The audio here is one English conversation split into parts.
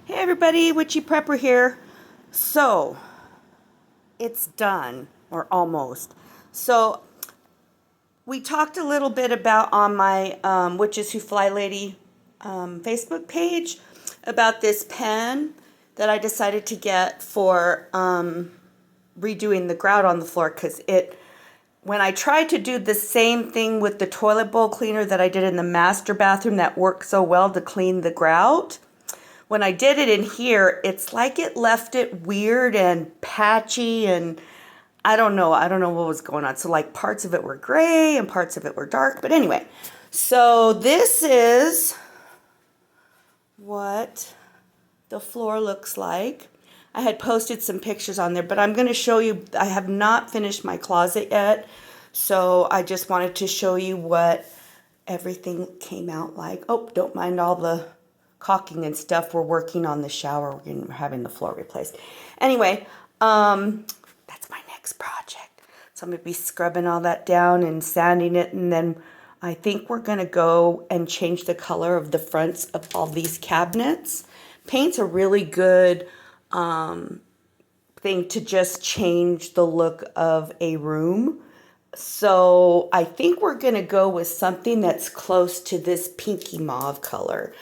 Hey everybody, Wytchy Prepper here. So, it's done, or almost. So, we talked a little bit about on my Witches Who Fly Lady Facebook page about this pen that I decided to get for redoing the grout on the floor, because when I tried to do the same thing with the toilet bowl cleaner that I did in the master bathroom that worked so well to clean the grout, when I did it in here, it's like it left it weird and patchy, and I don't know what was going on. So like parts of it were gray and parts of it were dark. But anyway, so this is what the floor looks like. I had posted some pictures on there, but I'm going to show you, I have not finished my closet yet. So I just wanted to show you what everything came out like. Oh, don't mind all the caulking and stuff. We're working on the shower. We're having the floor replaced. Anyway, that's my next project. So I'm going to be scrubbing all that down and sanding it, and then I think we're going to go and change the color of the fronts of all these cabinets. Paint's a really good thing to just change the look of a room. So I think we're going to go with something that's close to this pinky mauve color.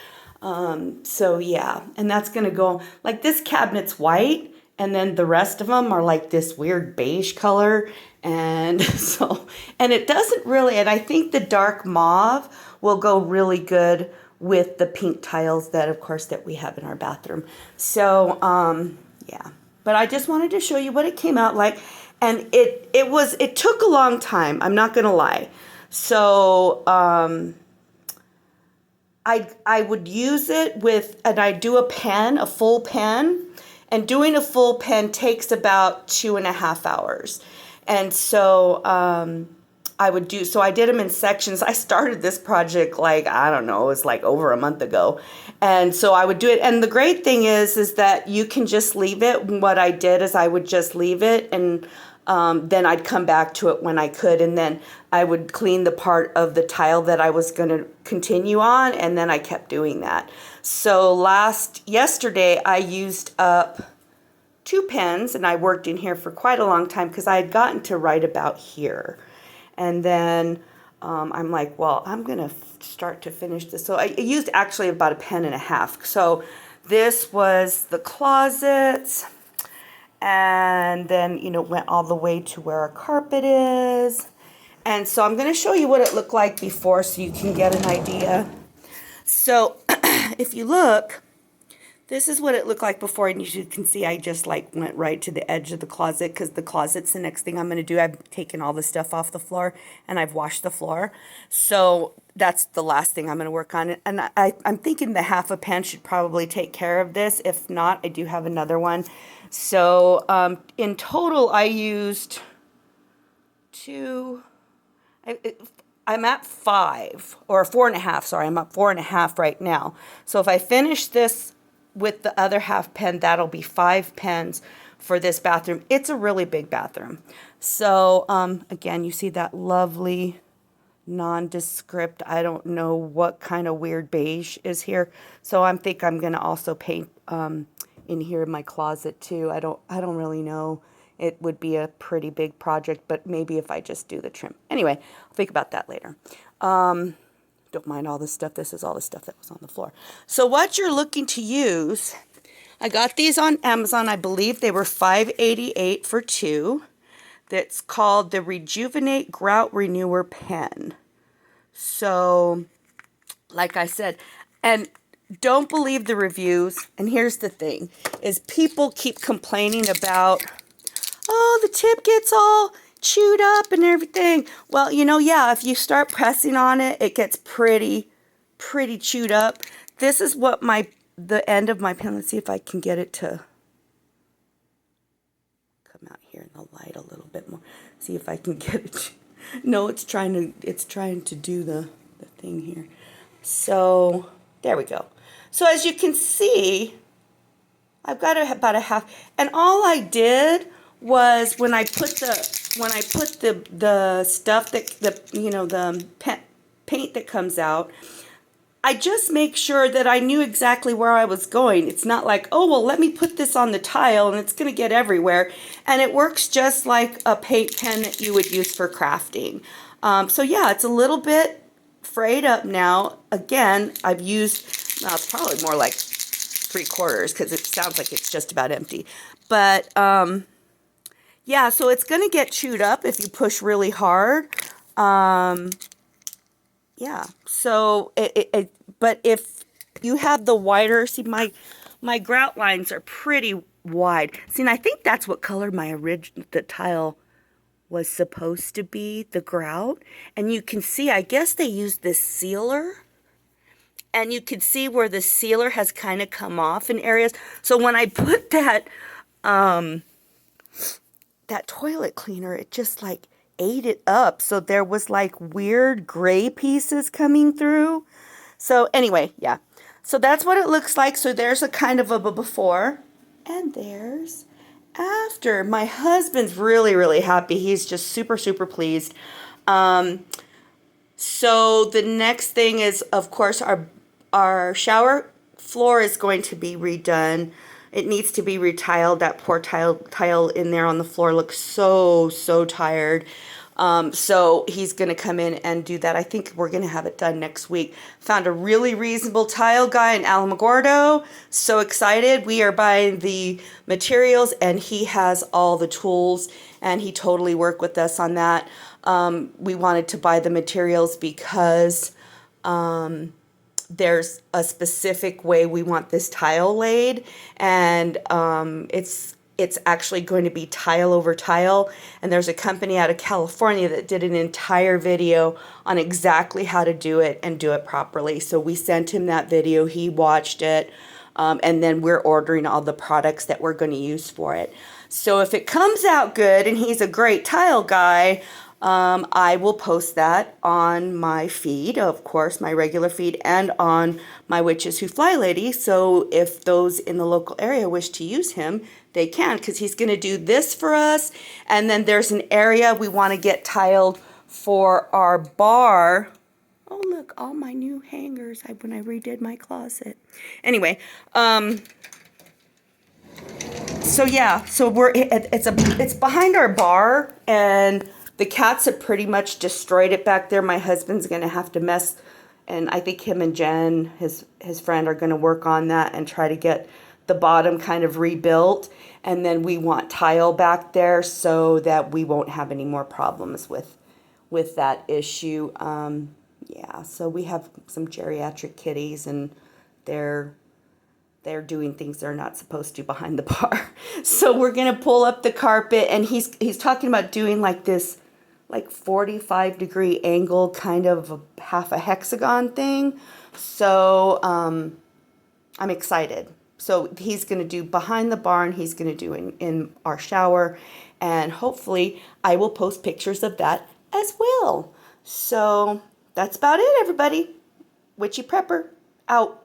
So yeah, and that's going to go, like this cabinet's white, and then the rest of them are like this weird beige color. And so, and it doesn't really, and I think the dark mauve will go really good with the pink tiles that, of course, that we have in our bathroom. So, yeah, but I just wanted to show you what it came out like. And it took a long time. I'm not going to lie. So, I would use it with, and I do a pen, a full pen, and doing a full pen takes about 2.5 hours. And so I did them in sections. I started this project like, I don't know, it was like over a month ago. And so I would do it. And the great thing is that you can just leave it. What I did is I would just leave it, and then I'd come back to it when I could, and then I would clean the part of the tile that I was going to continue on, and then I kept doing that. So yesterday I used up 2 pens, and I worked in here for quite a long time because I had gotten to right about here. And then I'm like, well, I'm going to start to finish this. So I used actually about 1.5 pens. So this was the closets. And then, went all the way to where our carpet is. And so I'm going to show you what it looked like before so you can get an idea. So if you look, this is what it looked like before. And you can see I just like went right to the edge of the closet, because the closet's the next thing I'm going to do. I've taken all the stuff off the floor and I've washed the floor. So that's the last thing I'm going to work on. And I'm thinking the 1/2 pen should probably take care of this. If not, I do have another one. So in total, I used 2. I'm at 5 or 4.5. Sorry, I'm at 4.5 right now. So if I finish this with the other 1/2 pen, that'll be 5 pens for this bathroom. It's a really big bathroom. So again, you see that lovely nondescript, I don't know what kind of weird beige is here. So I think I'm going to also paint in here in my closet too. I don't really know. It would be a pretty big project, but maybe if I just do the trim. Anyway, I'll think about that later. Don't mind all this stuff. This is all the stuff that was on the floor. So what you're looking to use, I got these on Amazon. I believe they were $5.88 for 2. That's called the Rejuvenate Grout Renewer Pen. So, like I said, and don't believe the reviews. And here's the thing, is people keep complaining about, oh, the tip gets all chewed up and everything. Well, yeah, if you start pressing on it, it gets pretty chewed up. This is what the end of my pen, let's see if I can get it to come out here in the light a little bit more. See if I can get it. No, it's trying to do the thing here. So there we go. So as you can see, I've got about 1/2, and all I did was when I put the stuff that the paint that comes out, I just make sure that I knew exactly where I was going. It's not like, oh, well, let me put this on the tile and it's going to get everywhere. And it works just like a paint pen that you would use for crafting. So yeah, it's a little bit frayed up now. Again, I've used, well, it's probably more like 3/4 because it sounds like it's just about empty. But yeah, so it's going to get chewed up if you push really hard. Yeah, so but if you have the wider, see my grout lines are pretty wide. See, and I think that's what color the tile was supposed to be, the grout. And you can see, I guess they used this sealer. And you can see where the sealer has kind of come off in areas. So when I put that toilet cleaner, it just like ate it up. So there was like weird gray pieces coming through. So anyway, yeah. So that's what it looks like. So there's a kind of a before and there's after. My husband's really, really happy. He's just super, super pleased. So the next thing is, of course, our shower floor is going to be redone. It needs to be retiled. That poor tile in there on the floor looks so, so tired. So he's going to come in and do that. I think we're going to have it done next week. Found a really reasonable tile guy in Alamogordo. So excited. We are buying the materials and he has all the tools and he totally worked with us on that. We wanted to buy the materials because there's a specific way we want this tile laid, and it's actually going to be tile over tile, and there's a company out of California that did an entire video on exactly how to do it and do it properly. So we sent him that video, he watched it, and then we're ordering all the products that we're going to use for it. So if it comes out good and he's a great tile guy, I will post that on my feed, of course, my regular feed, and on my Witches Who Fly Lady. So if those in the local area wish to use him, they can, because he's going to do this for us. And then there's an area we want to get tiled for our bar. Oh, look, all my new hangers when I redid my closet. Anyway, so yeah, so it's behind our bar, and the cats have pretty much destroyed it back there. My husband's going to have to mess, and I think him and Jen, his friend, are going to work on that and try to get the bottom kind of rebuilt. And then we want tile back there so that we won't have any more problems with that issue. Yeah, so we have some geriatric kitties, and they're doing things they're not supposed to behind the bar. So we're going to pull up the carpet, and he's talking about doing like this like 45-degree angle, kind of half a hexagon thing. So I'm excited. So he's going to do behind the barn, he's going to do in our shower, and hopefully I will post pictures of that as well. So that's about it, everybody. Wytchy Prepper, out.